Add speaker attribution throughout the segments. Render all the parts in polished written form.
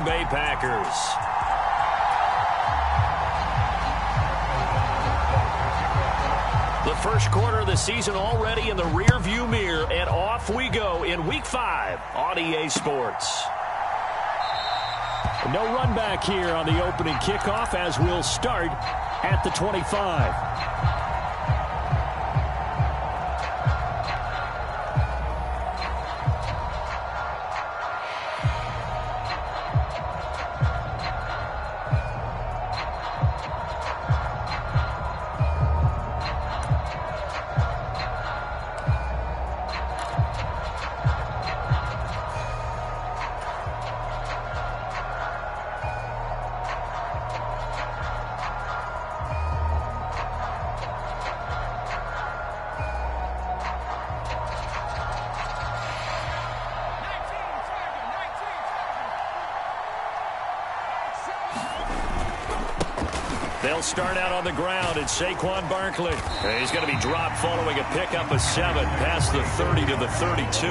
Speaker 1: Bay Packers. The first quarter of the season already in the rear-view mirror, and off we go in Week 5 on EA Sports.
Speaker 2: No run back here on the opening kickoff as we'll start at the 25.
Speaker 1: They'll start out on the ground. It's Saquon Barkley. He's going to be dropped following a pickup of 7 past the 30 to the 32.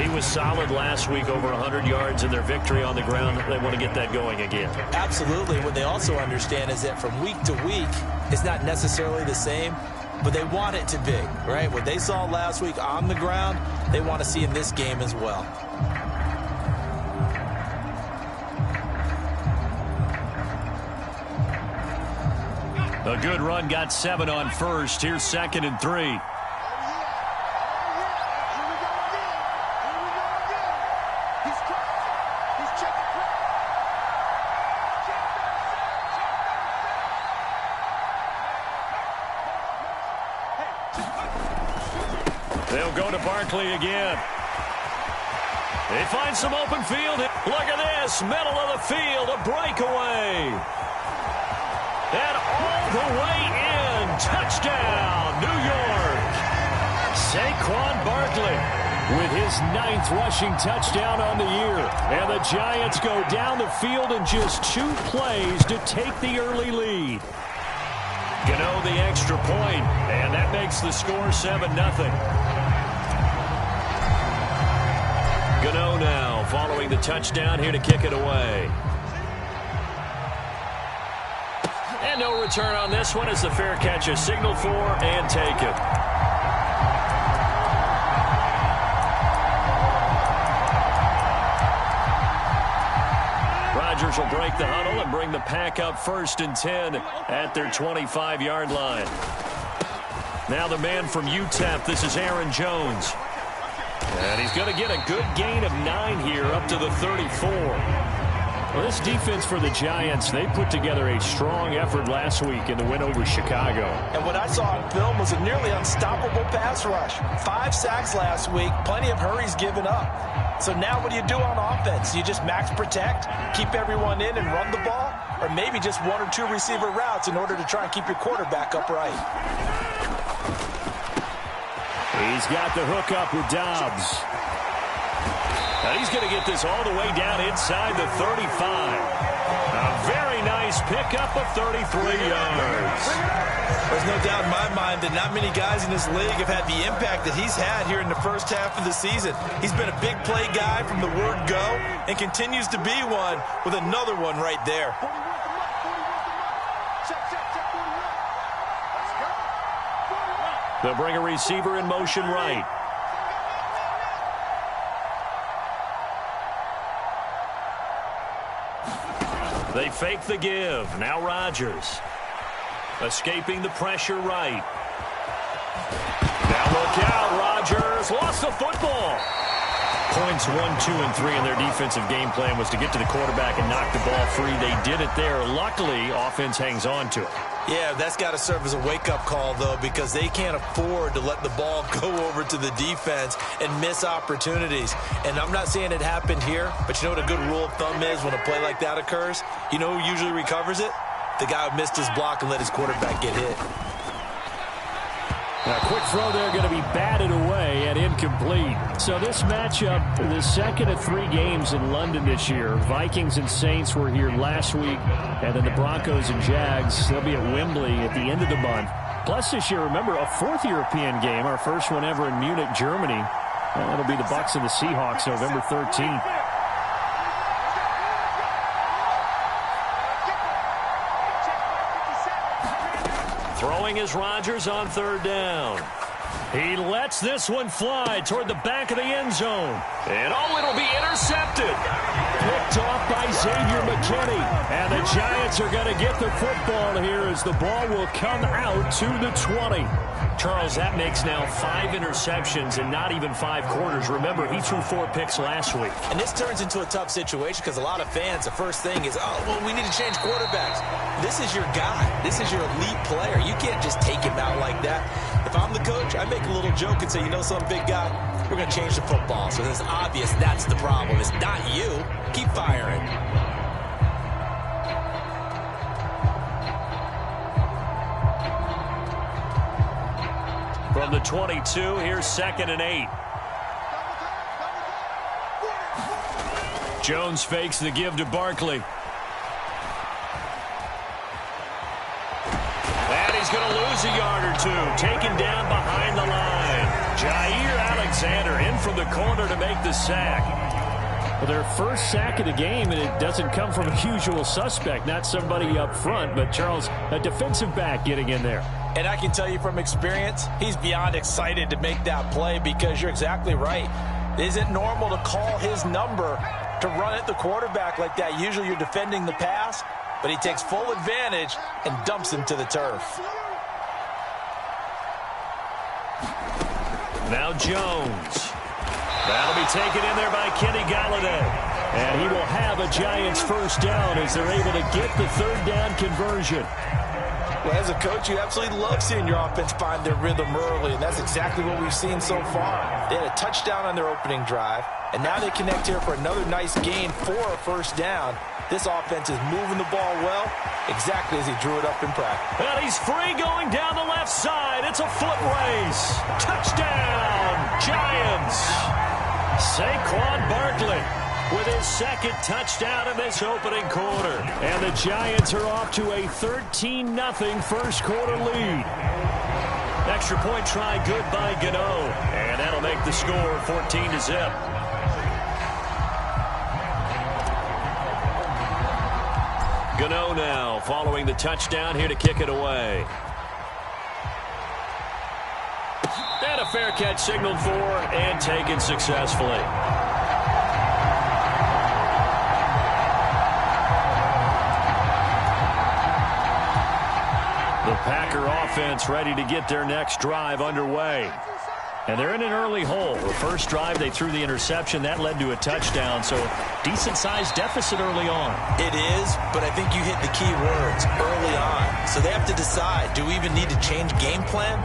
Speaker 1: He was solid last week, over 100 yards in their victory on the ground. They want to get that going again.
Speaker 3: Absolutely. What they also understand is that from week to week, it's not necessarily the same, but they want it to be, right? What they saw last week on the ground, they want to see in this game as well.
Speaker 1: A good run, got 7 on first. Here's 2nd and 3. They'll go to Barkley again. They find some open field. Look at this, middle of the field, a breakaway. And all the way in, touchdown, New York. Saquon Barkley with his 9th rushing touchdown on the year. And the Giants go down the field in just 2 plays to take the early lead. Gano the extra point, and that makes the score 7-0. Gano now following the touchdown here to kick it away. And no return on this one as the fair catch is signaled for and taken. Rodgers will break the huddle and bring the pack up 1st and 10 at their 25-yard line. Now the man from UTEP, this is Aaron Jones. And he's going to get a good gain of 9 here up to the 34. Well, this defense for the Giants, they put together a strong effort last week in the win over Chicago.
Speaker 3: And what I saw on film was a nearly unstoppable pass rush. 5 sacks last week, plenty of hurries given up. So now what do you do on offense? You just max protect, keep everyone in and run the ball, or maybe just 1 or 2 receiver routes in order to try and keep your quarterback upright.
Speaker 2: He's got the hook up with Dobbs.
Speaker 1: And he's going to get this all the way down inside the 35. A very nice pickup of 33 yards.
Speaker 3: There's no doubt in my mind that not many guys in this league have had the impact that he's had here in the first half of the season. He's been a big play guy from the word go and continues to be one with another one right there.
Speaker 1: They'll bring a receiver in motion right. They fake the give. Now Rodgers. Escaping the pressure right. Now look out. Rodgers lost the football. Points 1, 2, and 3 in their defensive game plan was to get to the quarterback and knock the ball free. They did it there. Luckily, offense hangs on to it.
Speaker 3: Yeah, that's got to serve as a wake-up call, though, because they can't afford to let the ball go over to the defense and miss opportunities. And I'm not saying it happened here, but you know what a good rule of thumb is when a play like that occurs? You know who usually recovers it? The guy who missed his block and let his quarterback get hit.
Speaker 2: A quick throw there going to be batted away and incomplete. So this matchup, the second of 3 games in London this year. Vikings and Saints were here last week, and then the Broncos and Jags, they'll be at Wembley at the end of the month. Plus this year, remember, a 4th European game, our first one ever in Munich, Germany. That'll be the Bucs and the Seahawks November 13th.
Speaker 1: Throwing is Rodgers on third down. He lets this one fly toward the back of the end zone. And it'll be intercepted. Picked off by Xavier McKinney. And the Giants are going to get the football here as the ball will come out to the 20. Charles, that makes now 5 interceptions in not even 5 quarters. Remember, he threw 4 picks last week.
Speaker 3: And this turns into a tough situation because a lot of fans, the first thing is, oh, well, we need to change quarterbacks. This is your guy. This is your elite player. You can't just take him out like that. If I'm the coach, I make a little joke and say, you know something, big guy? We're going to change the football. So it's obvious that's the problem. It's not you. Keep firing.
Speaker 1: From the 22, here's 2nd and 8. Jones fakes the give to Barkley. And he's going to lose a yard or 2. Taken down behind the line. Jair Alexander in from the corner to make the sack.
Speaker 2: Well, their first sack of the game, and it doesn't come from a usual suspect, not somebody up front, but Charles, a defensive back getting in there.
Speaker 3: And I can tell you from experience, he's beyond excited to make that play because you're exactly right. It isn't normal to call his number to run at the quarterback like that. Usually you're defending the pass, but he takes full advantage and dumps him to the turf.
Speaker 1: Now Jones. That'll be taken in there by Kenny Galladay.
Speaker 2: And he will have a Giants first down as they're able to get the third down conversion.
Speaker 3: Well, as a coach, you absolutely love seeing your offense find their rhythm early, and that's exactly what we've seen so far. They had a touchdown on their opening drive, and now they connect here for another nice gain for a first down. This offense is moving the ball well, exactly as he drew it up in practice.
Speaker 1: And he's free going down the left side. It's a foot race. Touchdown, Giants. Saquon Barkley with his 2nd touchdown in this opening quarter.
Speaker 2: And the Giants are off to a 13-0 first quarter lead.
Speaker 1: Extra point try good by Gano. And that'll make the score 14-0. Gano now following the touchdown here to kick it away. And a fair catch signaled for and taken successfully. The Packer offense ready to get their next drive underway. And they're in an early hole. The first drive, they threw the interception. That led to a touchdown, so decent-sized deficit early on.
Speaker 3: It is, but I think you hit the key words, early on. So they have to decide, do we even need to change game plan,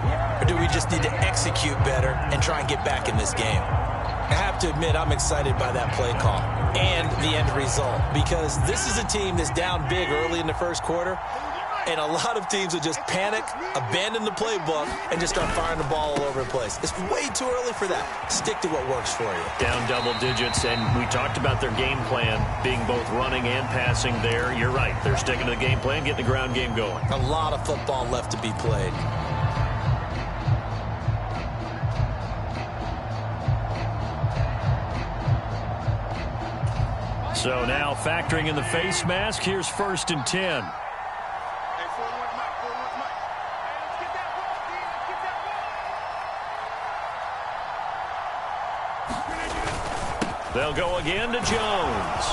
Speaker 3: or do we just need to execute better and try and get back in this game? I have to admit, I'm excited by that play call and the end result, because this is a team that's down big early in the first quarter, and a lot of teams will just panic, abandon the playbook, and just start firing the ball all over the place. It's way too early for that. Stick to what works for you.
Speaker 1: Down double digits, and we talked about their game plan being both running and passing there. You're right. They're sticking to the game plan, getting the ground game going.
Speaker 3: A lot of football left to be played.
Speaker 1: So now factoring in the face mask, here's 1st and 10. They'll go again to Jones.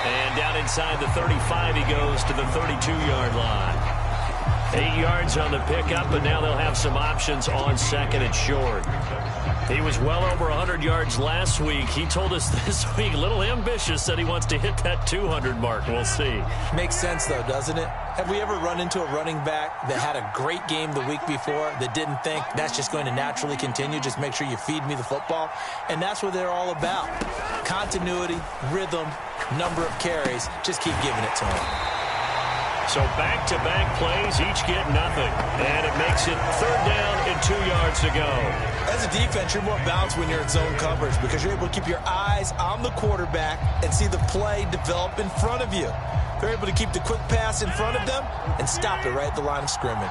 Speaker 1: And down inside the 35, he goes to the 32-yard line. 8 yards on the pickup, but now they'll have some options on 2nd and short. He was well over 100 yards last week. He told us this week, a little ambitious, said he wants to hit that 200 mark. We'll see.
Speaker 3: Makes sense, though, doesn't it? Have we ever run into a running back that had a great game the week before that didn't think that's just going to naturally continue? Just make sure you feed me the football. And that's what they're all about. Continuity, rhythm, number of carries. Just keep giving it to them.
Speaker 1: So back-to-back plays, each get nothing. And it makes it 3rd down and 2 yards to go.
Speaker 3: As a defense, you're more balanced when you're in zone coverage because you're able to keep your eyes on the quarterback and see the play develop in front of you. They're able to keep the quick pass in front of them and stop it right at the line of scrimmage.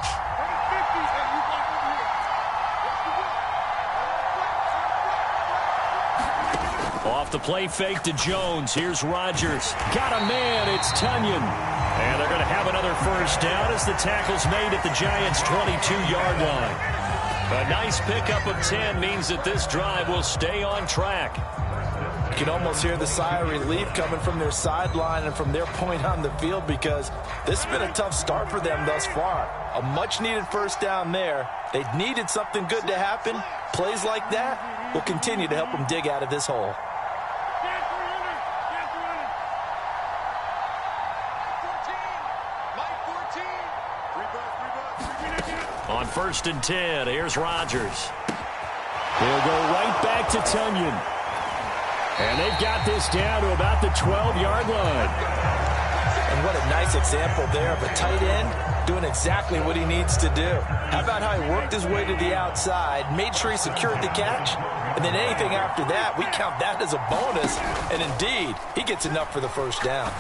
Speaker 1: Off the play fake to Jones. Here's Rodgers. Got a man. It's Tunyon. And they're going to have another first down as the tackle's made at the Giants' 22-yard line. A nice pickup of 10 means that this drive will stay on track.
Speaker 3: You can almost hear the sigh of relief coming from their sideline and from their point on the field, because this has been a tough start for them thus far. A much-needed first down there. They needed something good to happen. Plays like that will continue to help them dig out of this hole.
Speaker 1: On 1st and 10, here's Rodgers.
Speaker 2: They'll go right back to Tunyon. And they've got this down to about the 12-yard line.
Speaker 3: And what a nice example there of a tight end doing exactly what he needs to do. How about how he worked his way to the outside, made sure he secured the catch, and then anything after that, we count that as a bonus. And indeed, he gets enough for the first down.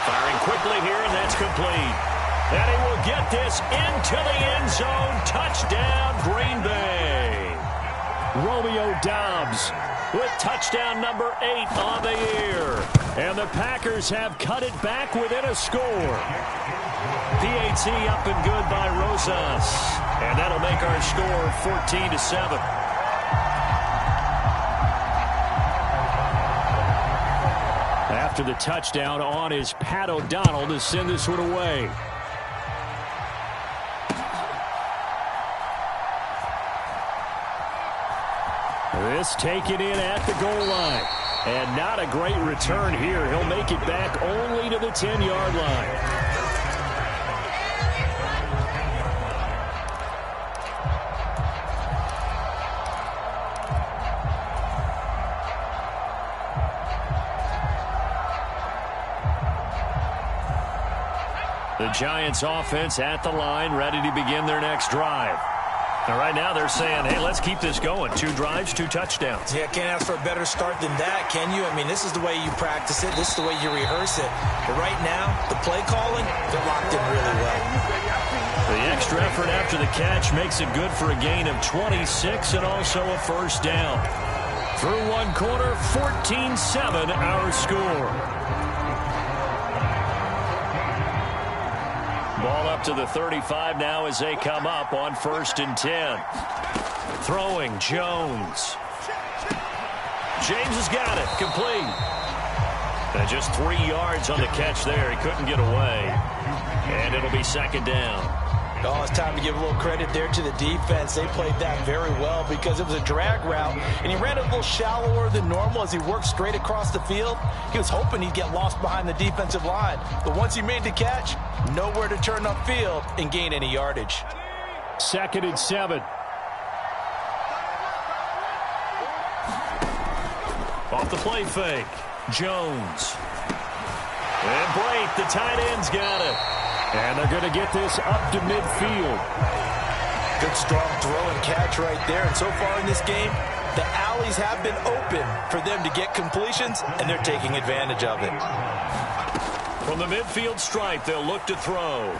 Speaker 1: Firing quickly here, and that's complete. And he will get this into the end zone. Touchdown, Green Bay.
Speaker 2: Romeo Doubs with touchdown number 8 on the year. And the Packers have cut it back within a score.
Speaker 1: PAT up and good by Rosas. And that'll make our score 14-7.
Speaker 2: After the touchdown on is Pat O'Donnell to send this one away. This taken in at the goal line. And not a great return here. He'll make it back only to the 10-yard line.
Speaker 1: The Giants offense at the line, ready to begin their next drive. Now, right now they're saying, hey, let's keep this going. 2 drives, 2 touchdowns.
Speaker 3: Yeah, can't ask for a better start than that, can you? I mean, this is the way you practice it. This is the way you rehearse it. But right now, the play calling, they're locked in really well.
Speaker 1: The extra effort after the catch makes it good for a gain of 26 and also a first down. Through one quarter, 14-7 our score. Ball up to the 35 now as they come up on 1st and 10. Throwing, Jones. James has got it, complete. And just 3 yards on the catch there. He couldn't get away. And it'll be 2nd down.
Speaker 3: Oh, it's time to give a little credit there to the defense. They played that very well because it was a drag route, and he ran it a little shallower than normal as he worked straight across the field. He was hoping he'd get lost behind the defensive line, but once he made the catch, nowhere to turn upfield and gain any yardage.
Speaker 2: 2nd and 7.
Speaker 1: Off the play fake, Jones. And Brate, the tight end's got it.
Speaker 2: And they're going to get this up to midfield.
Speaker 3: Good strong throw and catch right there. And so far in this game, the alleys have been open for them to get completions, and they're taking advantage of it.
Speaker 1: From the midfield stripe, they'll look to throw.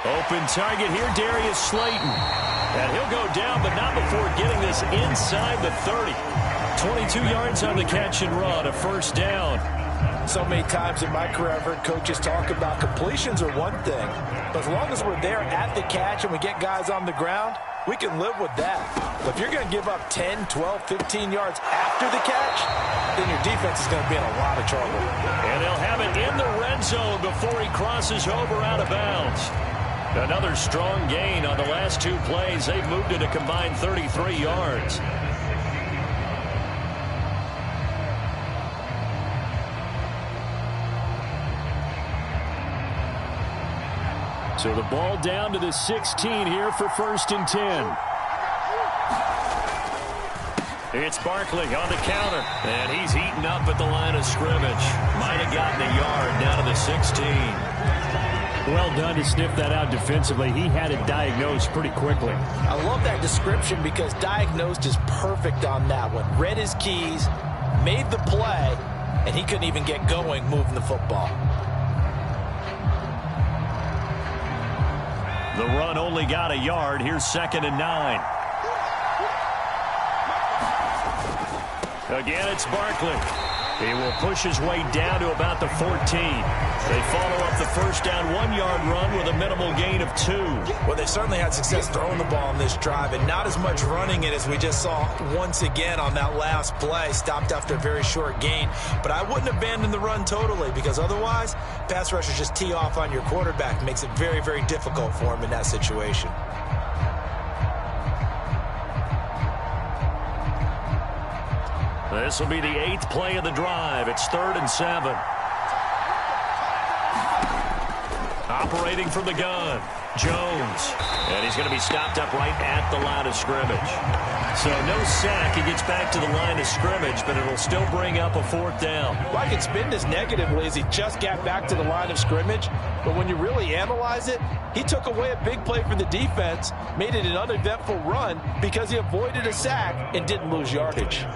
Speaker 1: Open target here, Darius Slayton. And he'll go down, but not before getting this inside the 30. 22 yards on the catch and run, a first down.
Speaker 3: So many times in my career, I've heard coaches talk about completions are one thing, but as long as we're there at the catch and we get guys on the ground, we can live with that. But if you're going to give up 10, 12, 15 yards after the catch, then your defense is going to be in a lot of trouble.
Speaker 1: And they'll have it in the red zone before he crosses over out of bounds. Another strong gain on the last 2 plays. They've moved it a combined 33 yards.
Speaker 2: So the ball down to the 16 here for 1st and 10.
Speaker 1: It's Barkley on the counter, and he's heating up at the line of scrimmage. Might have gotten a yard down to the 16.
Speaker 2: Well done to sniff that out defensively. He had it diagnosed pretty quickly.
Speaker 3: I love that description because diagnosed is perfect on that one. Read his keys, made the play, and he couldn't even get going moving the football.
Speaker 1: The run only got a yard. Here's 2nd and 9. Again, it's Barkley. He will push his way down to about the 14. They follow up the first down 1-yard run with a minimal gain of 2.
Speaker 3: Well, they certainly had success throwing the ball on this drive and not as much running it as we just saw once again on that last play. Stopped after a very short gain. But I wouldn't abandon the run totally because otherwise, pass rushers just tee off on your quarterback. Makes it very, very difficult for him in that situation.
Speaker 1: This will be the 8th play of the drive. It's 3rd and 7. Operating from the gun, Jones. And he's going to be stopped up right at the line of scrimmage. So no sack. He gets back to the line of scrimmage, but it'll still bring up a 4th down.
Speaker 4: Well, I could spin this negatively as he just got back to the line of scrimmage. But when you really analyze it, he took away a big play for the defense, made it an uneventful run because he avoided a sack and didn't lose yardage.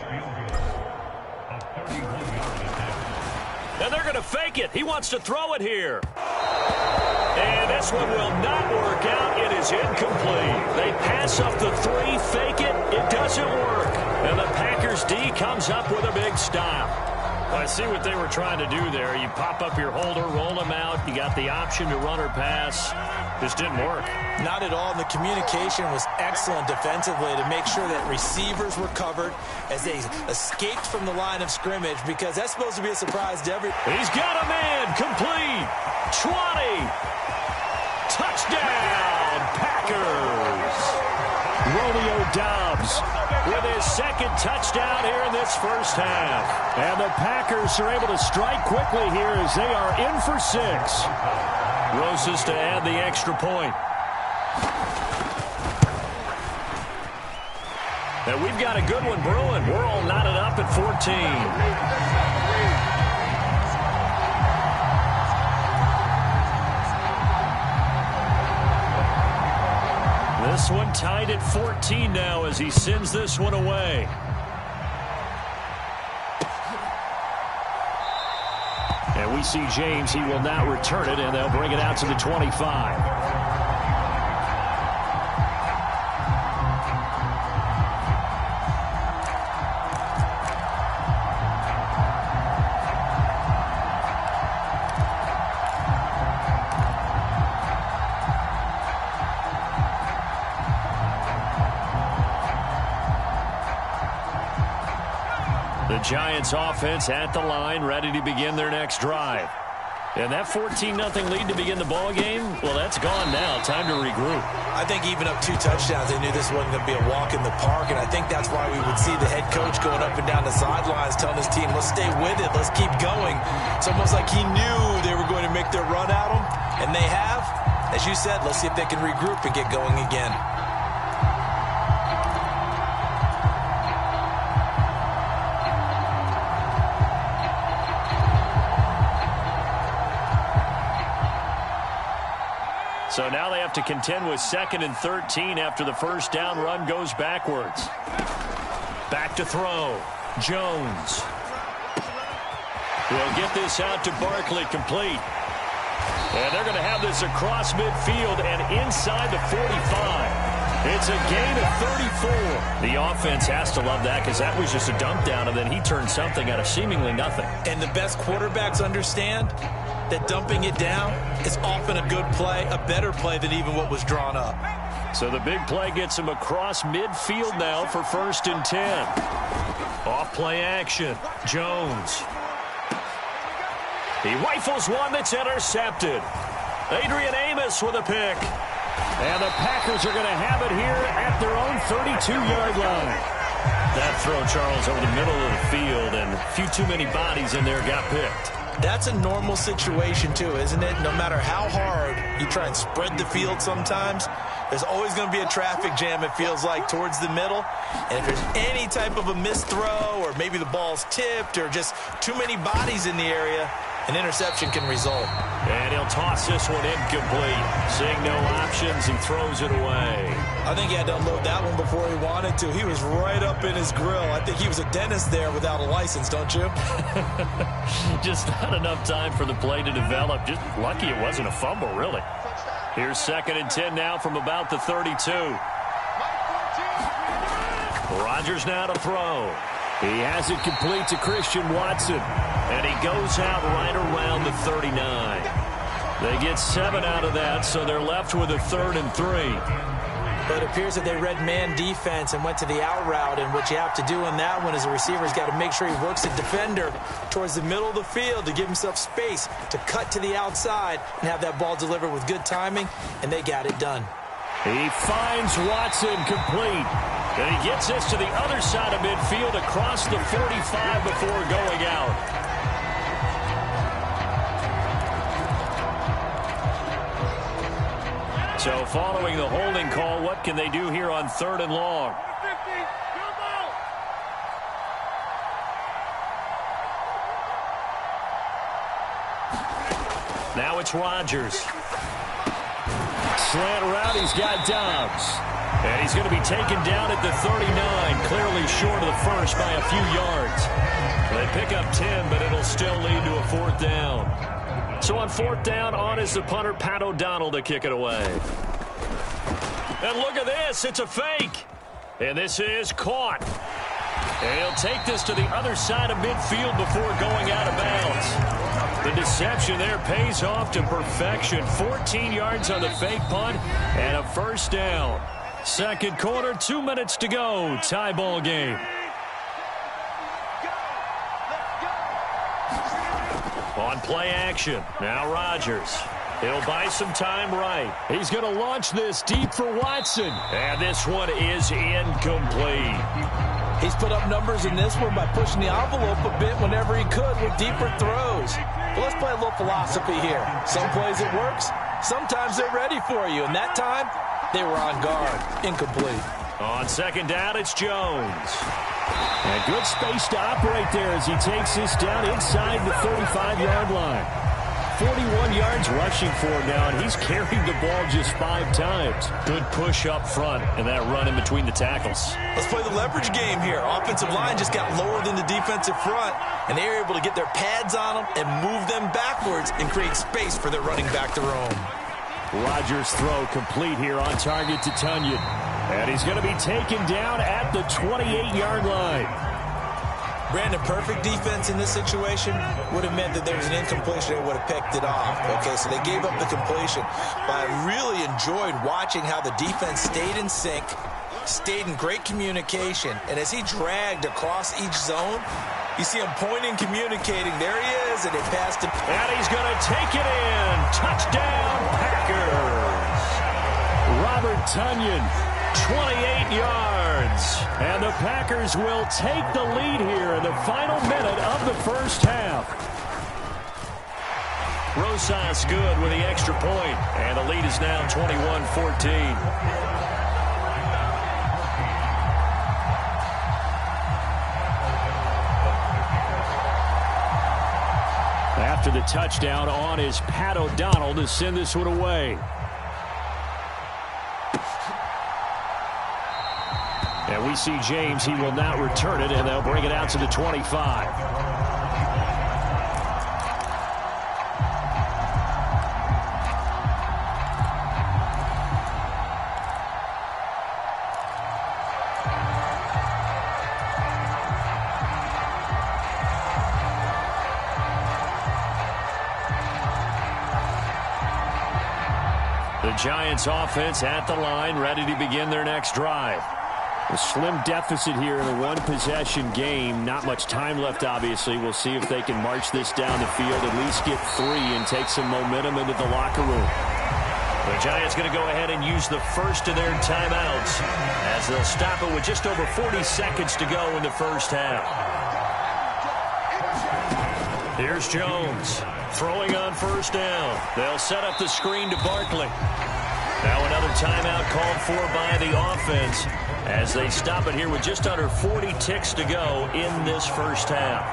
Speaker 1: And they're going to fake it. He wants to throw it here. And this one will not work out. It is incomplete. They pass up the 3, fake it. It doesn't work. And the Packers D comes up with a big stop.
Speaker 2: Well, I see what they were trying to do there. You pop up your holder, roll them out. You got the option to run or pass. Just didn't work.
Speaker 3: Not at all. And the communication was excellent defensively to make sure that receivers were covered as they escaped from the line of scrimmage because that's supposed to be a surprise to everyone.
Speaker 1: He's got a man. Complete. 20. Touchdown, Packers. Romeo Doubs with his 2nd touchdown here in this first half.
Speaker 2: And the Packers are able to strike quickly here as they are in for 6.
Speaker 1: Roses to add the extra point. And we've got a good one brewing. We're all knotted up at 14. This one tied at 14 now as he sends this one away.
Speaker 2: And we see James. He will now return it, and they'll bring it out to the 25.
Speaker 1: The Giants offense at the line, ready to begin their next drive. And that 14-0 lead to begin the ball game, well, that's gone now. Time to regroup.
Speaker 3: I think even up 2 touchdowns, they knew this wasn't going to be a walk in the park, and I think that's why we would see the head coach going up and down the sidelines telling his team, let's stay with it, let's keep going. It's almost like he knew they were going to make their run at him, and they have. As you said, let's see if they can regroup and get going again.
Speaker 1: So now they have to contend with 2nd and 13 after the first down run goes backwards. Back to throw. Jones will get this out to Barkley, complete. And they're going to have this across midfield and inside the 45. It's a gain of 34. The offense has to love that because that was just a dump down, and then he turned something out of seemingly nothing.
Speaker 3: And the best quarterbacks understand that dumping it down is often a good play, a better play than even what was drawn up.
Speaker 1: So the big play gets him across midfield now for 1st and 10. Off play action. Jones. He rifles one that's intercepted. Adrian Amos with a pick.
Speaker 2: And the Packers are going to have it here at their own 32-yard line.
Speaker 1: That throw, Charles, over the middle of the field, and a few too many bodies in there got picked.
Speaker 3: That's a normal situation, too, isn't it? No matter how hard you try and spread the field sometimes, there's always going to be a traffic jam, it feels like, towards the middle. And if there's any type of a missed throw or maybe the ball's tipped or just too many bodies in the area, an interception can result.
Speaker 1: And he'll toss this one incomplete. Seeing no options, he throws it away.
Speaker 3: I think he had to unload that one before he wanted to. He was right up in his grill. I think he was a dentist there without a license, don't you?
Speaker 1: Just not enough time for the play to develop. Just lucky it wasn't a fumble, really. Here's 2nd and 10 now from about the 32. Rodgers now to throw.
Speaker 2: He has it complete to Christian Watson.
Speaker 1: And he goes out right around the 39. They get 7 out of that, so they're left with a 3rd and 3.
Speaker 3: But it appears that they read man defense and went to the out route. And what you have to do in that one is the receiver's got to make sure he works the defender towards the middle of the field to give himself space to cut to the outside and have that ball delivered with good timing, and they got it done.
Speaker 2: He finds Watson complete.
Speaker 1: And he gets this to the other side of midfield across the 45 before going out. So following the holding call, what can they do here on 3rd and long? Now it's Rodgers.
Speaker 2: Slant route, he's got Dobbs.
Speaker 1: And he's going to be taken down at the 39, clearly short of the first by a few yards. They pick up 10, but it'll still lead to a 4th down. So on 4th down, on is the punter, Pat O'Donnell, to kick it away. And look at this. It's a fake. And this is caught. And he'll take this to the other side of midfield before going out of bounds. The deception there pays off to perfection. 14 yards on the fake punt and a 1st down. 2nd quarter, 2 minutes to go. Tie ball game. On play action. Now Rodgers. He'll buy some time right. He's going to launch this deep for Watson. And this one is incomplete.
Speaker 4: He's put up numbers in this one by pushing the envelope a bit whenever he could with deeper throws. But let's play a little philosophy here. Some plays it works. Sometimes they're ready for you. And that time, they were on guard. Incomplete.
Speaker 1: On 2nd down, it's Jones.
Speaker 2: And good space to operate there as he takes this down inside the 35-yard line. 41 yards rushing for him now, and he's carried the ball just 5 times.
Speaker 1: Good push up front and that run in between the tackles.
Speaker 3: Let's play the leverage game here. Offensive line just got lower than the defensive front, and they were able to get their pads on them and move them backwards and create space for their running back to roam.
Speaker 2: Rodgers' throw complete here on target to Tunyon. And he's going to be taken down at the 28-yard line.
Speaker 3: Brandon, perfect defense in this situation would have meant that there was an incompletion. They would have picked it off. Okay, so they gave up the completion. But I really enjoyed watching how the defense stayed in sync, stayed in great communication. And as he dragged across each zone, you see him pointing, communicating. There he is, and they passed him.
Speaker 1: And he's going to take it in. Touchdown, Packers.
Speaker 2: Robert Tunyon.
Speaker 1: 28 yards.
Speaker 2: And the Packers will take the lead here in the final minute of the 1st half.
Speaker 1: Rosas good with the extra point. And the lead is now 21-14.
Speaker 2: After the touchdown, on is Pat O'Donnell to send this one away. And we see James. He will not return it, and they'll bring it out to the 25.
Speaker 1: The Giants offense at the line, ready to begin their next drive.
Speaker 2: A slim deficit here in a one-possession game. Not much time left, obviously. We'll see if they can march this down the field, at least get 3 and take some momentum into the locker room.
Speaker 1: The Giants going to go ahead and use the first of their timeouts as they'll stop it with just over 40 seconds to go in the 1st half. Here's Jones throwing on 1st down. They'll set up the screen to Barkley. Now another timeout called for by the offense as they stop it here with just under 40 ticks to go in this 1st half.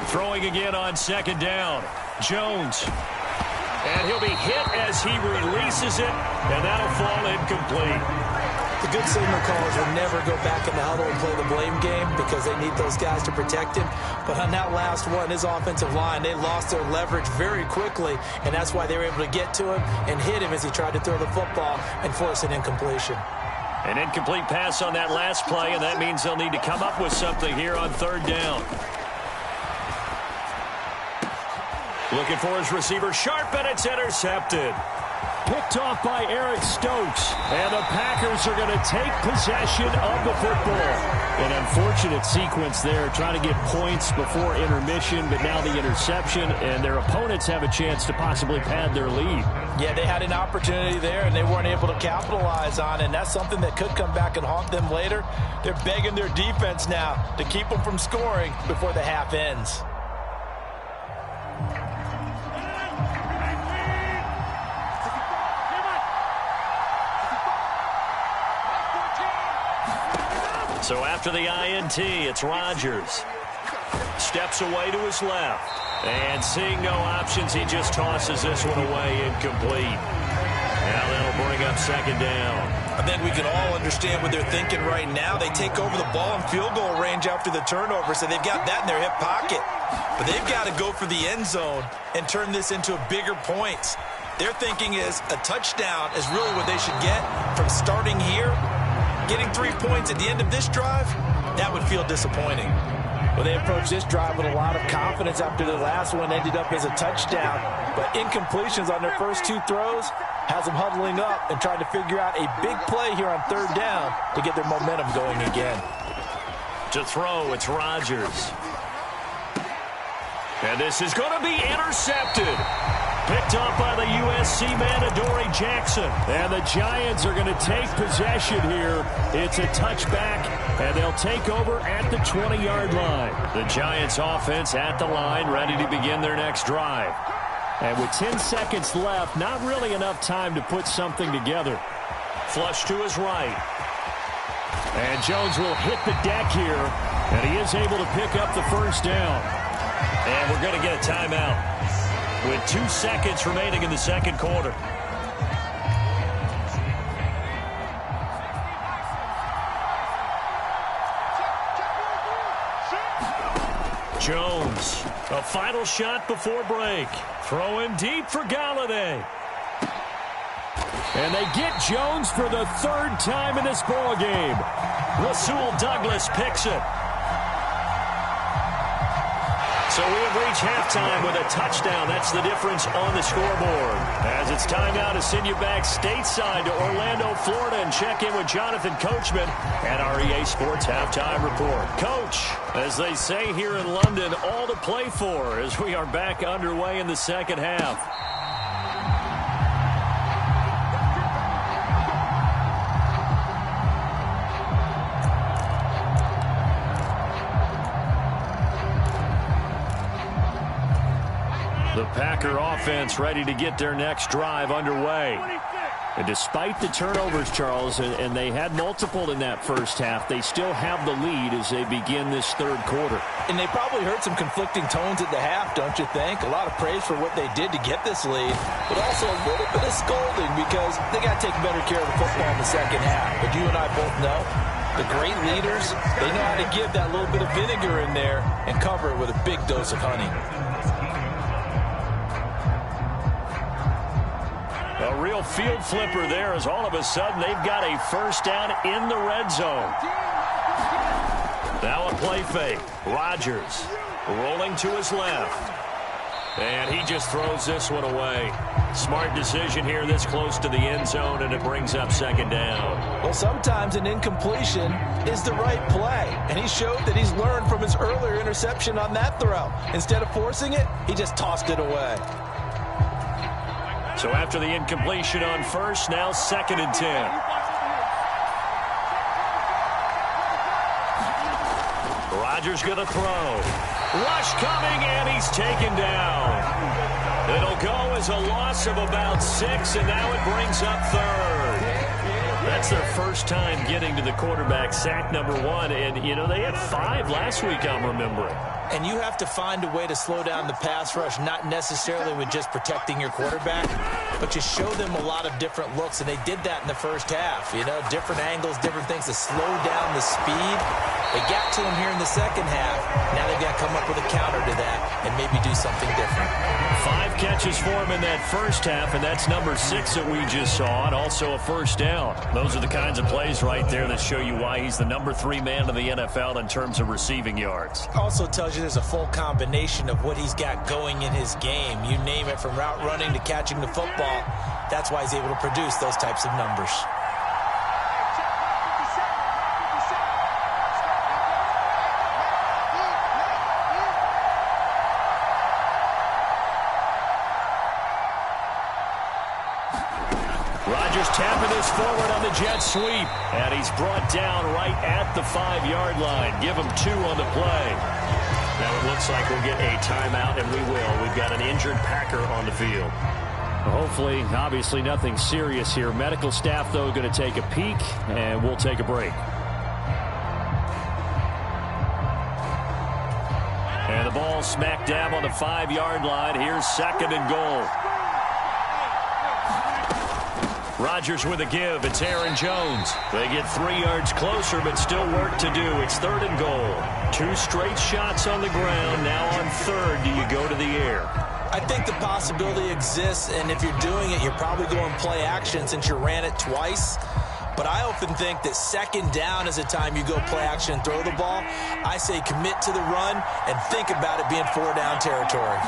Speaker 1: Throwing again on 2nd down. Jones. And he'll be hit as he releases it, and that'll fall incomplete.
Speaker 3: The good signal callers will never go back in the huddle and play the blame game because they need those guys to protect him. But on that last one, his offensive line, they lost their leverage very quickly, and that's why they were able to get to him and hit him as he tried to throw the football and force an incompletion.
Speaker 1: An incomplete pass on that last play, and that means they'll need to come up with something here on third down. Looking for his receiver, sharp, and it's intercepted.
Speaker 2: Picked off by Eric Stokes. And the Packers are going to take possession of the football. An unfortunate sequence there, trying to get points before intermission, but now the interception, and their opponents have a chance to possibly pad their lead.
Speaker 4: Yeah, they had an opportunity there, and they weren't able to capitalize on it, and that's something that could come back and haunt them later. They're begging their defense now to keep them from scoring before the half ends.
Speaker 1: So after the INT, it's Rodgers. Steps away to his left. And seeing no options, he just tosses this one away incomplete. Now that'll bring up second down.
Speaker 3: I think we can all understand what they're thinking right now. They take over the ball in field goal range after the turnover, so they've got that in their hip pocket. But they've got to go for the end zone and turn this into a bigger points. Their thinking is a touchdown is really what they should get from starting here. Getting 3 points at the end of this drive, that would feel disappointing.
Speaker 4: Well, they approached this drive with a lot of confidence after the last one ended up as a touchdown. But incompletions on their first 2 throws has them huddling up and trying to figure out a big play here on third down to get their momentum going again.
Speaker 1: To throw, it's Rodgers. And this is going to be intercepted. Picked off by the USC man, Adoree Jackson. And the Giants are going to take possession here. It's a touchback, and they'll take over at the 20-yard line. The Giants offense at the line, ready to begin their next drive. And with 10 seconds left, not really enough time to put something together. Flush to his right.
Speaker 2: And Jones will hit the deck here, and he is able to pick up the first down.
Speaker 1: And we're going to get a timeout with 2 seconds remaining in the second quarter. Jones, a final shot before break. Throwing deep for Galladay.
Speaker 2: And they get Jones for the 3rd time in this ball game.
Speaker 1: Rasul Douglas picks it. So we have reached halftime with a touchdown. That's the difference on the scoreboard. As it's time now to send you back stateside to Orlando, Florida, and check in with Jonathan Coachman at our EA Sports Halftime Report. Coach, as they say here in London, all to play for as we are back underway in the second half. The Packer offense ready to get their next drive underway. And despite the turnovers, Charles, and they had multiple in that first half, they still have the lead as they begin this third quarter.
Speaker 4: And they probably heard some conflicting tones at the half, don't you think? A lot of praise for what they did to get this lead, but also a little bit of scolding because they got to take better care of the football in the second half. But you and I both know the great leaders, they know how to give that little bit of vinegar in there and cover it with a big dose of honey.
Speaker 1: A real field flipper there as all of a sudden they've got a first down in the red zone. Now a play fake. Rodgers rolling to his left. And he just throws this one away. Smart decision here this close to the end zone, and it brings up second down.
Speaker 4: Well, sometimes an incompletion is the right play, and he showed that he's learned from his earlier interception on that throw. Instead of forcing it, he just tossed it away.
Speaker 1: So after the incompletion on first, now 2nd and 10. Rodgers going to throw. Rush coming, and he's taken down. It'll go as a loss of about 6, and now it brings up 3rd. That's their first time getting to the quarterback, sack number 1. And, you know, they had 5 last week, I'm remembering.
Speaker 3: And you have to find a way to slow down the pass rush, not necessarily with just protecting your quarterback, but you show them a lot of different looks, and they did that in the first half. You know, different angles, different things to slow down the speed. They got to him here in the second half. Now they've got to come up with a counter to that. and maybe do something different.
Speaker 1: 5 catches for him in that first half, and that's number 6 that we just saw, and also a first down. Those are the kinds of plays right there that show you why he's the number 3 man in the NFL in terms of receiving yards.
Speaker 3: Also tells you there's a full combination of what he's got going in his game. You name it, from route running to catching the football. That's why he's able to produce those types of numbers.
Speaker 1: Tapping this forward on the jet sweep. And he's brought down right at the 5-yard line. Give him 2 on the play. Now it looks like we'll get a timeout, and we will. We've got an injured Packer on the field.
Speaker 2: Hopefully, obviously nothing serious here. Medical staff, though, going to take a peek, and we'll take a break.
Speaker 1: And the ball smack dab on the 5-yard line. Here's 2nd and goal. Rodgers with a give. It's Aaron Jones. They get 3 yards closer, but still work to do. It's 3rd and goal. 2 straight shots on the ground. Now on 3rd, do you go to the air?
Speaker 3: I think the possibility exists, and if you're doing it, you're probably going play action since you ran it twice. But I often think that 2nd down is the time you go play action and throw the ball. I say commit to the run and think about it being 4-down territory.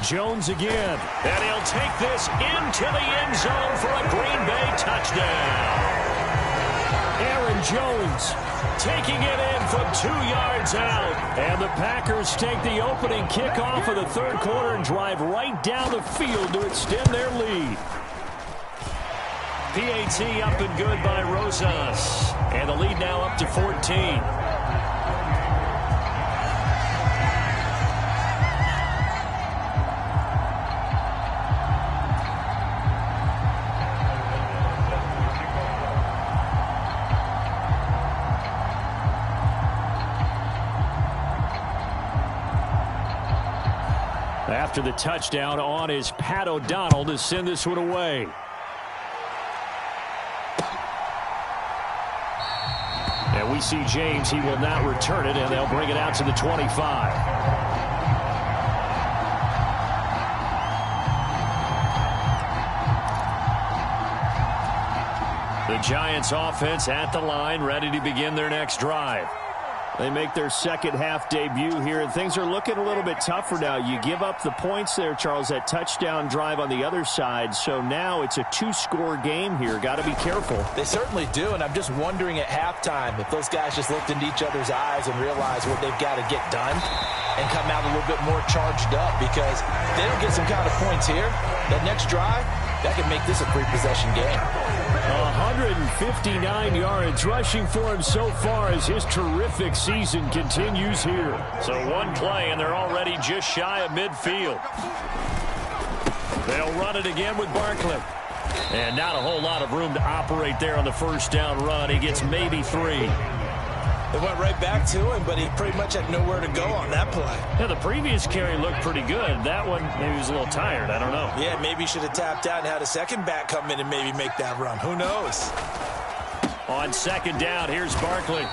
Speaker 1: Jones again, and he'll take this into the end zone for a Green Bay touchdown.
Speaker 2: Aaron Jones taking it in from 2 yards out. And the Packers take the opening kickoff of the 3rd quarter and drive right down the field to extend their lead.
Speaker 1: PAT up and good by Rosas. And the lead now up to 14.
Speaker 2: After the touchdown on is Pat O'Donnell to send this one away. And we see James. He will not return it, and they'll bring it out to the 25.
Speaker 1: The Giants offense at the line, ready to begin their next drive.
Speaker 2: They make their second half debut here, and things are looking a little bit tougher now. You give up the points there, Charles, that touchdown drive on the other side. So now it's a 2-score game here. Got to be careful.
Speaker 4: They certainly do, and I'm just wondering at halftime if those guys just looked into each other's eyes and realized what they've got to get done and come out a little bit more charged up, because if they don't get some kind of points here, that next drive, that could make this a 3-possession game.
Speaker 2: 159 yards rushing for him so far as his terrific season continues here.
Speaker 1: So 1 play, and they're already just shy of midfield. They'll run it again with Barkley. And not a whole lot of room to operate there on the first down run. He gets maybe 3.
Speaker 3: They went right back to him, but he pretty much had nowhere to go on that play.
Speaker 1: Yeah, the previous carry looked pretty good. That one, maybe he was a little tired. I don't know.
Speaker 3: Yeah, maybe he should have tapped out and had a second back come in and maybe make that run. Who knows?
Speaker 1: On 2nd down, here's Barkley.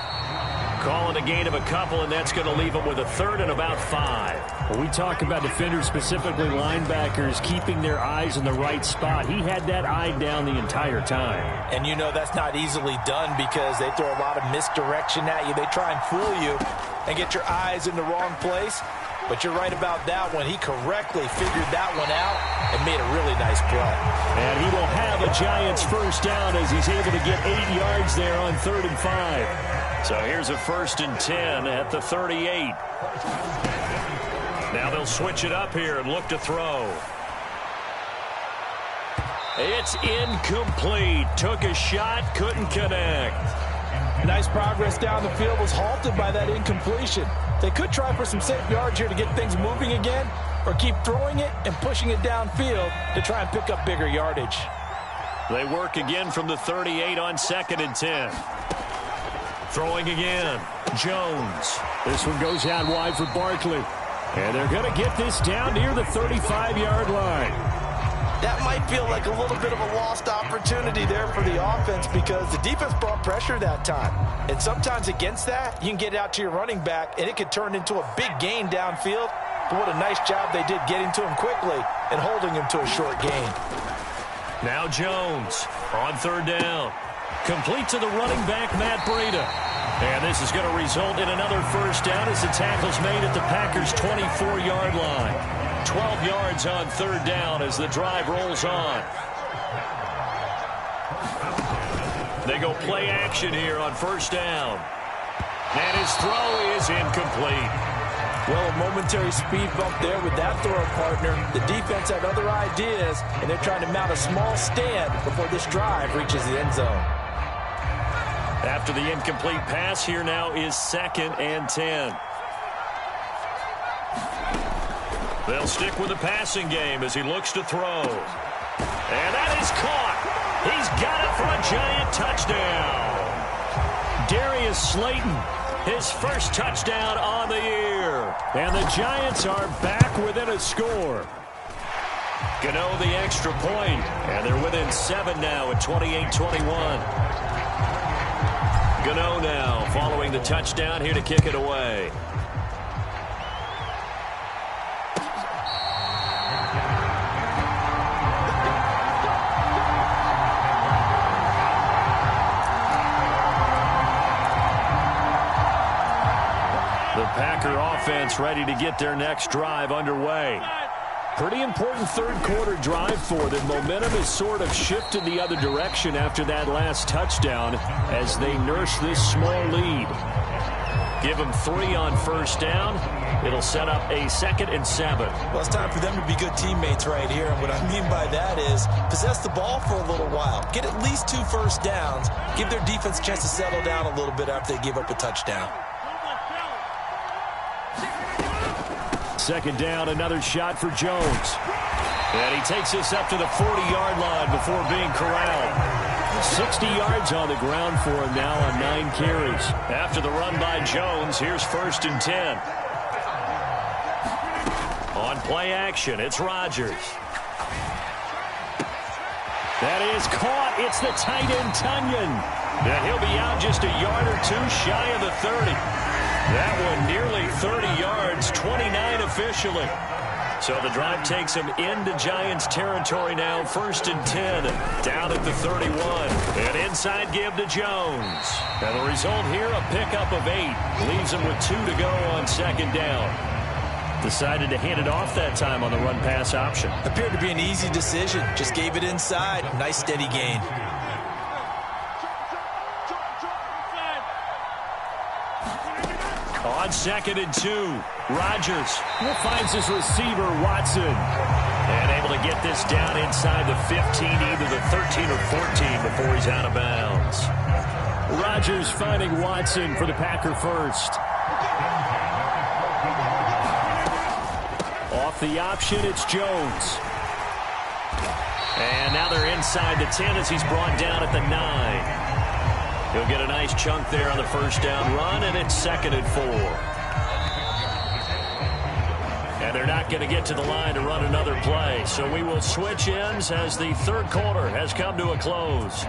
Speaker 1: Calling a gain of a couple, and that's going to leave him with a 3rd and about 5.
Speaker 2: When we talk about defenders, specifically linebackers, keeping their eyes in the right spot, he had that eye down the entire time.
Speaker 3: And you know that's not easily done, because they throw a lot of misdirection at you. They try and fool you and get your eyes in the wrong place. But you're right about that one. He correctly figured that one out and made a really nice play.
Speaker 2: And he will have a Giants first down as he's able to get 8 yards there on 3rd and 5.
Speaker 1: So here's a 1st and 10 at the 38. Now they'll switch it up here and look to throw. It's incomplete. Took a shot, couldn't connect.
Speaker 4: Nice progress down the field, was halted by that incompletion. They could try for some safe yards here to get things moving again, or keep throwing it and pushing it downfield to try and pick up bigger yardage.
Speaker 1: They work again from the 38 on 2nd and 10. Throwing again, Jones.
Speaker 2: This one goes out wide for Barkley. And they're going to get this down near the 35-yard line.
Speaker 4: that might feel like a little bit of a lost opportunity there for the offense because the defense brought pressure that time. And sometimes against that, you can get out to your running back, and it could turn into a big gain downfield. But what a nice job they did getting to him quickly and holding him to a short gain.
Speaker 1: Now Jones on third down. Complete to the running back, Matt Breida. And this is going to result in another first down as the tackle's made at the Packers' 24-yard line. 12 yards on third down as the drive rolls on. They go play action here on first down. And his throw is incomplete.
Speaker 4: Well, a momentary speed bump there with that throw partner. The defense had other ideas, and they're trying to mount a small stand before this drive reaches the end zone.
Speaker 1: After the incomplete pass, here now is 2nd and 10. They'll stick with the passing game as he looks to throw. And that is caught. He's got it for a giant touchdown. Darius Slayton, his first touchdown on the year.
Speaker 2: And the Giants are back within a score.
Speaker 1: Gano the extra point, and they're within 7 now at 28-21. Gano now following the touchdown here to kick it away. The Packer offense ready to get their next drive underway. Pretty important third-quarter drive for them. Momentum has sort of shifted the other direction after that last touchdown as they nurse this small lead. Give them 3 on first down. It'll set up a 2nd and 7.
Speaker 3: Well, it's time for them to be good teammates right here. And what I mean by that is possess the ball for a little while. Get at least 2 first downs. Give their defense a chance to settle down a little bit after they give up a touchdown.
Speaker 2: 2nd down, another shot for Jones.
Speaker 1: And he takes this up to the 40-yard line before being corralled.
Speaker 2: 60 yards on the ground for him now on 9 carries.
Speaker 1: After the run by Jones, here's 1st and 10. On play action, it's Rodgers.
Speaker 2: That is caught. It's the tight end, Tunyon.
Speaker 1: And he'll be out just a yard or 2 shy of the 30. That one nearly 30 yards, 29 officially. So the drive takes him into Giants territory now, 1st and 10, down at the 31. And inside give to Jones. And the result here, a pickup of 8. Leaves him with 2 to go on 2nd down. Decided to hand it off that time on the run-pass option.
Speaker 3: Appeared to be an easy decision. Just gave it inside. Nice steady gain.
Speaker 1: On 2nd and 2, Rodgers finds his receiver, Watson. And able to get this down inside the 15, either the 13 or 14 before he's out of bounds.
Speaker 2: Rodgers finding Watson for the Packer first. Off the option, it's Jones.
Speaker 1: And now they're inside the 10 as he's brought down at the 9. He'll get a nice chunk there on the first down run, and it's 2nd and 4. And they're not going to get to the line to run another play, so we will switch ends as the third quarter has come to a close.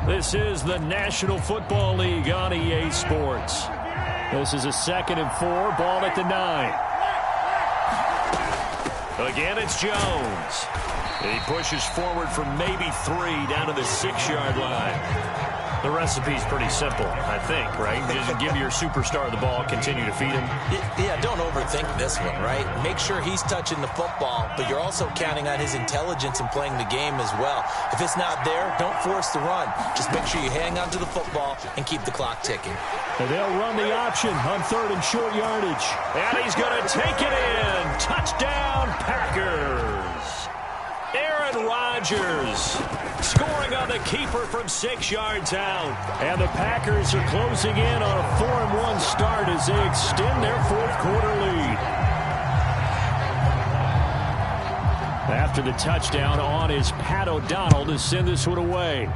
Speaker 1: This is the National Football League on EA Sports.
Speaker 2: This is a 2nd and 4, ball at the 9.
Speaker 1: Again, it's Jones. He pushes forward for maybe 3 down to the 6-yard line. The recipe's pretty simple, I think, right? Just give your superstar the ball, continue to feed him.
Speaker 3: Yeah, don't overthink this one, right? Make sure he's touching the football, but you're also counting on his intelligence in playing the game as well. If it's not there, don't force the run. Just make sure you hang on to the football and keep the clock ticking.
Speaker 2: And they'll run the option on 3rd and short yardage.
Speaker 1: And he's going to take it in. Touchdown, Packers. Aaron Rodgers scoring on the keeper from 6 yards out.
Speaker 2: And the Packers are closing in on a 4-1 start as they extend their 4th quarter lead. After the touchdown on is Pat O'Donnell to send this one away.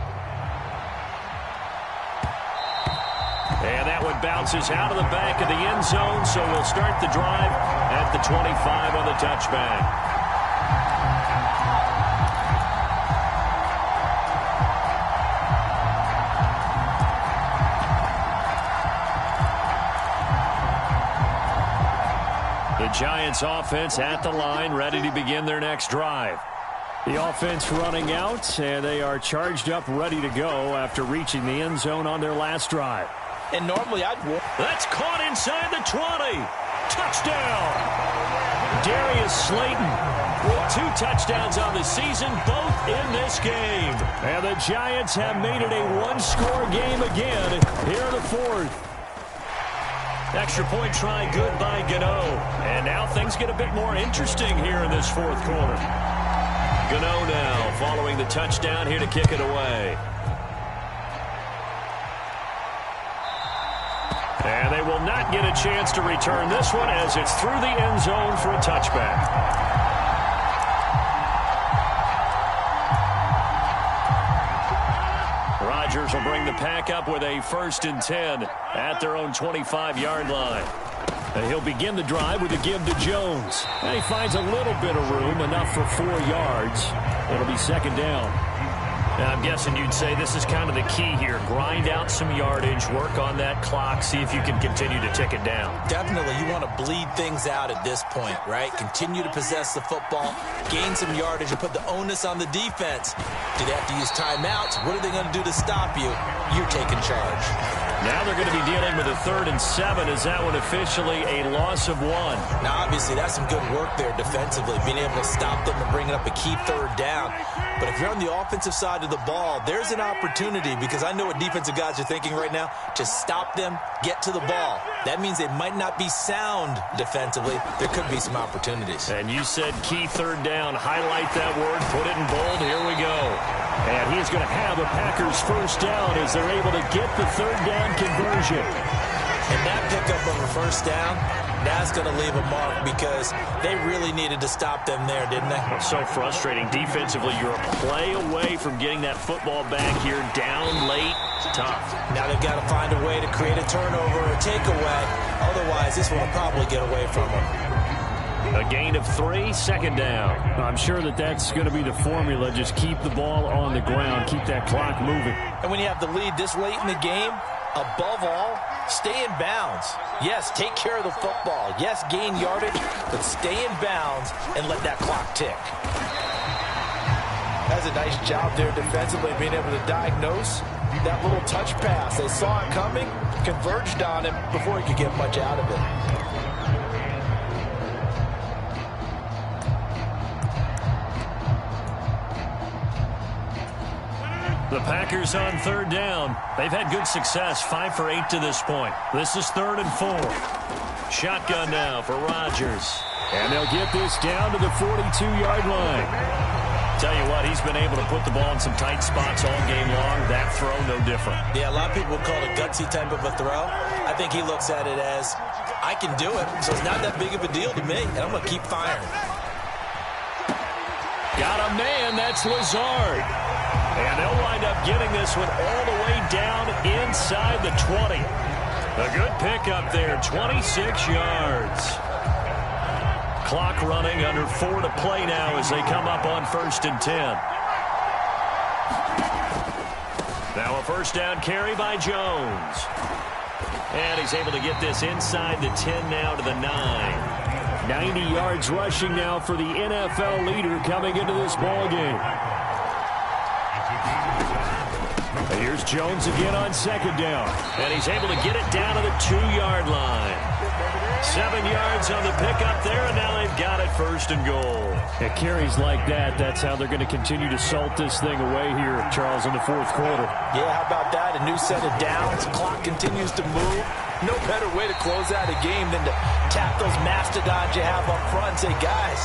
Speaker 1: And that one bounces out of the back of the end zone, so we'll start the drive at the 25 on the touchback.
Speaker 2: The Giants offense at the line, ready to begin their next drive. The offense running out, and they are charged up, ready to go after reaching the end zone on their last drive.
Speaker 4: And normally I'd...
Speaker 1: That's caught inside the 20. Touchdown. Darius Slayton. 2 touchdowns on the season, both in this game.
Speaker 2: And the Giants have made it a one-score game again here in the fourth.
Speaker 1: Extra point try good by Gano. And now things get a bit more interesting here in this fourth quarter. Gano now following the touchdown here to kick it away. And they will not get a chance to return this one as it's through the end zone for a touchback. Rodgers will bring the pack up with a 1st and 10 at their own 25-yard line.
Speaker 2: And he'll begin the drive with a give to Jones. And he finds a little bit of room, enough for 4 yards. It'll be 2nd down.
Speaker 1: Now, I'm guessing you'd say this is kind of the key here. Grind out some yardage, work on that clock, see if you can continue to tick it down.
Speaker 3: Definitely, you want to bleed things out at this point, right? Continue to possess the football, gain some yardage, and put the onus on the defense. Do they have to use timeouts? What are they going to do to stop you? You're taking charge.
Speaker 1: Now they're going to be dealing with a 3rd and 7. Is that one officially a loss of 1?
Speaker 3: Now, obviously, that's some good work there defensively, being able to stop them and bringing up a key 3rd down. But if you're on the offensive side of the ball, there's an opportunity, because I know what defensive guys are thinking right now, to stop them, get to the ball. That means they might not be sound defensively. There could be some opportunities.
Speaker 1: And you said key 3rd down. Highlight that word, put it in bold. Here we go.
Speaker 2: And he's going to have a Packers 1st down as they're able to get the 3rd down conversion.
Speaker 3: And that pickup of a 1st down, that's going to leave a mark, because they really needed to stop them there, didn't they?
Speaker 1: It's so frustrating. Defensively, you're a play away from getting that football back here. Down late, tough.
Speaker 3: Now they've got to find a way to create a turnover or takeaway. Otherwise, this one will probably get away from them.
Speaker 1: A gain of 3, 2nd down.
Speaker 2: I'm sure that's going to be the formula. Just keep the ball on the ground. Keep that clock moving.
Speaker 4: And when you have the lead this late in the game, above all, stay in bounds. Yes, take care of the football. Yes, gain yardage, but stay in bounds and let that clock tick. That's a nice job there defensively, being able to diagnose that little touch pass. They saw it coming, converged on him before he could get much out of it.
Speaker 1: The Packers on 3rd down. They've had good success, 5 for 8 to this point. This is 3rd and 4. Shotgun now for Rodgers.
Speaker 2: And they'll get this down to the 42-yard line.
Speaker 1: Tell you what, he's been able to put the ball in some tight spots all game long. That throw, no different.
Speaker 3: Yeah, a lot of people would call it a gutsy type of a throw. I think he looks at it as, I can do it, so it's not that big of a deal to me, and I'm going to keep firing.
Speaker 1: Got a man, that's Lazard. And they'll wind up getting this one all the way down inside the 20. A good pickup there, 26 yards. Clock running, under 4 to play now as they come up on 1st and 10. Now a 1st down carry by Jones. And he's able to get this inside the 10 now to the 9.
Speaker 2: 90 yards rushing now for the NFL leader coming into this ball game. Here's Jones again on 2nd down.
Speaker 1: And he's able to get it down to the 2-yard line. 7 yards on the pickup there, and now they've got it 1st and goal.
Speaker 2: It carries like that. That's how they're going to continue to salt this thing away here, Charles, in the 4th quarter.
Speaker 4: Yeah, how about that? A new set of downs. Clock continues to move. No better way to close out a game than to tap those mastodons you have up front and say, guys,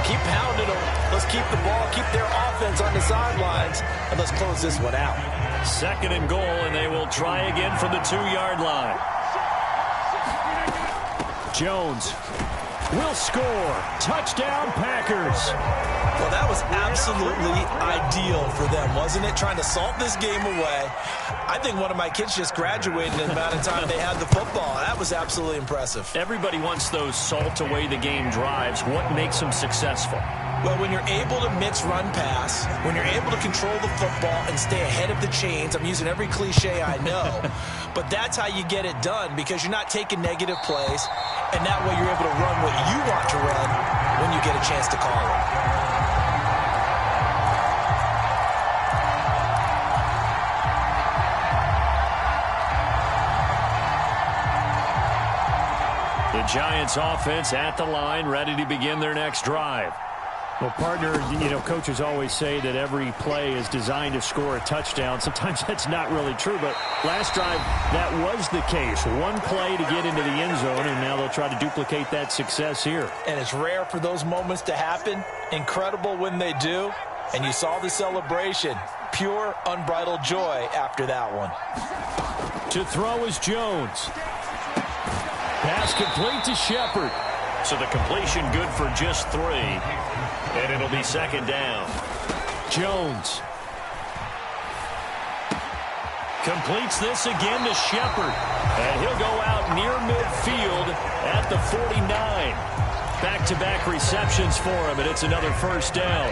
Speaker 4: keep pounding them. Let's keep the ball, keep their offense on the sidelines, and let's close this one out.
Speaker 1: 2nd and goal, and they will try again from the 2-yard line.
Speaker 2: Jones will score. Touchdown, Packers.
Speaker 3: Well, that was absolutely ideal for them, wasn't it? Trying to salt this game away. I think one of my kids just graduated in the amount of time they had the football. That was absolutely impressive.
Speaker 2: Everybody wants those salt away the game drives. What makes them successful?
Speaker 3: Well, when you're able to mix run pass, when you're able to control the football and stay ahead of the chains, I'm using every cliche I know, but that's how you get it done, because you're not taking negative plays, and that way you're able to run what you want to run when you get a chance to call it.
Speaker 2: The Giants offense at the line, ready to begin their next drive. Well, partner, coaches always say that every play is designed to score a touchdown. Sometimes that's not really true, but last drive, that was the case. One play to get into the end zone, and now they'll try to duplicate that success here. And
Speaker 4: it's rare for those moments to happen. Incredible when they do. And you saw the celebration. Pure, unbridled joy after that one.
Speaker 2: To throw is Jones. Pass complete to Shepard. So the completion good for just 3. And it'll be second down. Jones completes this again to Shepard. And he'll go out near midfield at the 49. Back-to-back receptions for him, and it's another first down.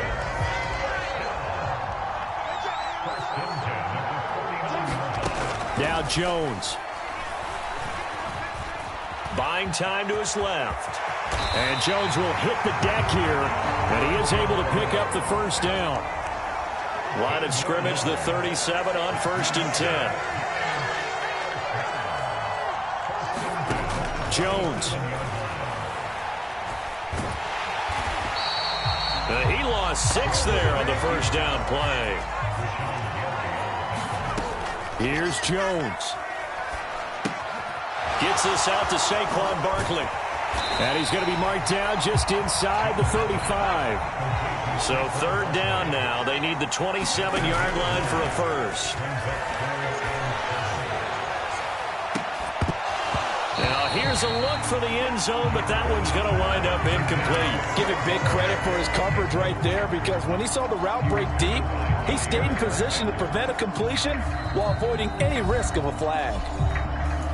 Speaker 2: Now Jones. Buying time to his left. And Jones will hit the deck here, and he is able to pick up the first down. Line of scrimmage, the 37 on 1st and 10. Jones. He lost 6 there on the first down play. Here's Jones. Gets this out to Saquon Barkley. And he's going to be marked down just inside the 35. So 3rd down now. They need the 27-yard line for a first. Now here's a look for the end zone, but that one's going to wind up incomplete.
Speaker 4: Give it big credit for his coverage right there, because when he saw the route break deep, he stayed in position to prevent a completion while avoiding any risk of a flag.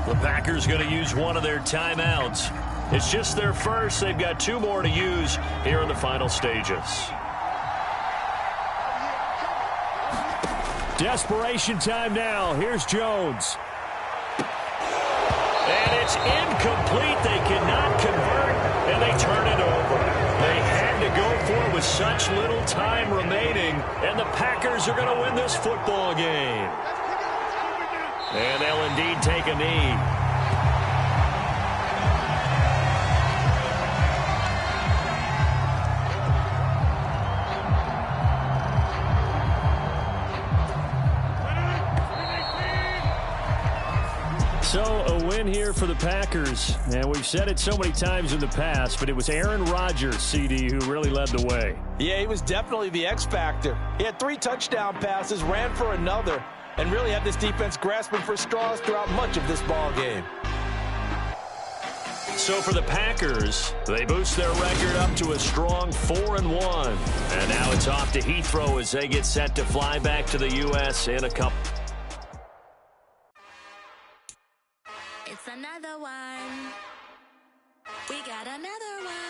Speaker 2: The Packers going to use one of their timeouts. It's just their first. They've got 2 more to use here in the final stages. Desperation time now. Here's Jones. And it's incomplete. They cannot convert, and they turn it over. They had to go for it with such little time remaining, and the Packers are going to win this football game. And they'll indeed take a knee. So a win here for the Packers, and we've said it so many times in the past, but it was Aaron Rodgers, CD, who really led the way.
Speaker 4: Yeah, he was definitely the X factor. He had 3 touchdown passes, ran for another, and really had this defense grasping for straws throughout much of this ball game.
Speaker 2: So for the Packers, they boost their record up to a strong 4-1. And now it's off to Heathrow as they get set to fly back to the U.S. in a couple.
Speaker 5: It's another one. We got another one.